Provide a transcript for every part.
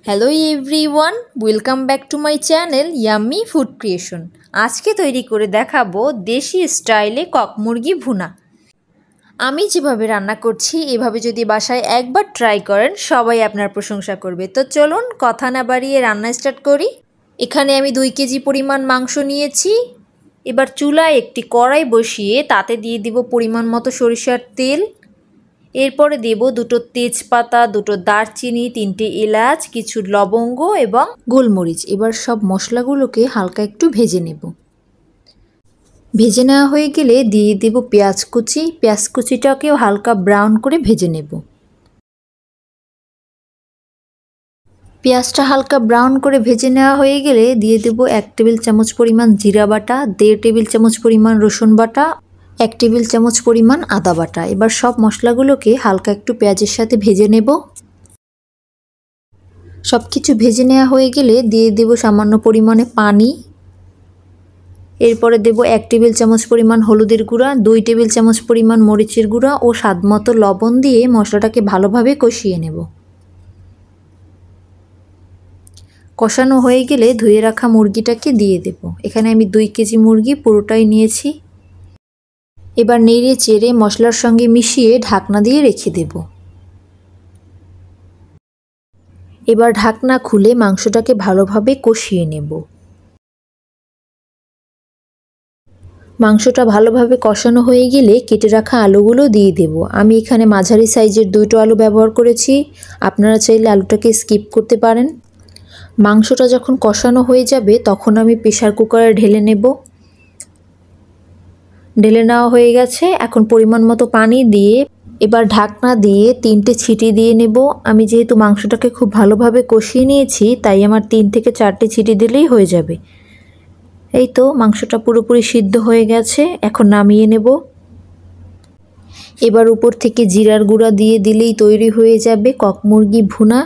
Hello everyone, welcome back to my channel yummy food creation. আজকে তৈরি করে দেখাবো দেশি স্টাইলে কক মুরগি ভুনা। আমি যেভাবে রান্না করছি এভাবে যদি বাসায় একবার ট্রাই করেন সবাই আপনার প্রশংসা করবে। তো চলুন কথা না বাড়িয়ে রান্না স্টার্ট করি। এখানে আমি 2 কেজি পরিমাণ মাংস নিয়েছি। এবার চুলায় একটি কড়াই বসিয়ে তাতে দিয়ে দিব পরিমাণ মতো সরিষার তেল। এরপরে দেব 2টো তেজপাতা, 2টো দারচিনি, 3টে এলাচ, কিছু লবঙ্গ এবং গোলমরিচ। এবার সব মশলাগুলোকে হালকা একটু ভেজে নেব। ভেজে নেওয়া হয়ে গেলে দিয়ে দেব পেঁয়াজ কুচি। পেঁয়াজ কুচিটাকেও হালকা ব্রাউন করে ভেজে নেব। পেঁয়াজটা হালকা ব্রাউন করে ভেজে নেওয়া হয়ে গেলে দিয়ে দেব 1 টেবিল চামচ পরিমাণ জিরা বাটা, 1.5 টেবিল চামচ পরিমাণ রসুন বাটা, 1 টেবিল চামচ পরিমাণ আদা বাটা। এবার সব মশলাগুলোকে হালকা একটু পেঁয়াজের সাথে ভেজে নেব। সব কিছু ভেজে নেওয়া হয়ে গেলে দিয়ে দেব সামান্য পরিমাণে পানি। এরপরে দেব 1 টেবিল চামচ পরিমাণ হলুদের গুঁড়া, 2 টেবিল চামচ পরিমাণ মরিচের গুঁড়া ও স্বাদমতো লবণ দিয়ে মশলাটাকে ভালোভাবে কষিয়ে নেব। কষানো হয়ে গেলে ধুয়ে রাখা মুরগিটাকে দিয়ে দেব। এখানে আমি 2 কেজি মুরগি পুরোটাই নিয়েছি। এবার নেড়ে চেড়ে মশলার সঙ্গে মিশিয়ে ঢাকনা দিয়ে রেখে দেব। এবার ঢাকনা খুলে মাংসটাকে ভালোভাবে কষিয়ে নেব। মাংসটা ভালোভাবে কষানো হয়ে গেলে কেটে রাখা আলুগুলো দিয়ে দেব। আমি এখানে মাঝারি সাইজের 2টো আলু ব্যবহার করেছি, আপনারা চাইলে আলুটাকে স্কিপ করতে পারেন। মাংসটা যখন কষানো হয়ে যাবে তখন আমি প্রেসার কুকারে ঢেলে নেব। ঢেলে নেওয়া হয়ে গেছে। এখন পরিমাণ মতো পানি দিয়ে এবার ঢাকনা দিয়ে 3টে ছিটি দিয়ে নেব। আমি যেহেতু মাংসটাকে খুব ভালোভাবে কষিয়ে নিয়েছি তাই আমার 3 থেকে 4টে ছিটি দিলেই হয়ে যাবে। এই তো মাংসটা পুরোপুরি সিদ্ধ হয়ে গেছে, এখন নামিয়ে নেব। এবার উপর থেকে জিরার গুঁড়া দিয়ে দিলেই তৈরি হয়ে যাবে কক মুরগি ভুনা।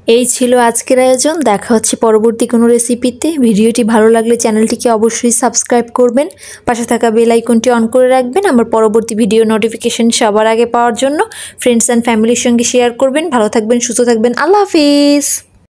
এই ছিল আজকের আয়োজন। দেখা হচ্ছে পরবর্তী কোনো রেসিপিতে। ভিডিওটি ভালো লাগলে চ্যানেলটিকে অবশ্যই সাবস্ক্রাইব করবেন, পাশে থাকা বেল আইকনটি অন করে রাখবেন আমার পরবর্তী ভিডিও নোটিফিকেশন সবার আগে পাওয়ার জন্য। ফ্রেন্ডস অ্যান্ড ফ্যামিলির সঙ্গে শেয়ার করবেন। ভালো থাকবেন, সুস্থ থাকবেন। আল্লাহ হাফিজ।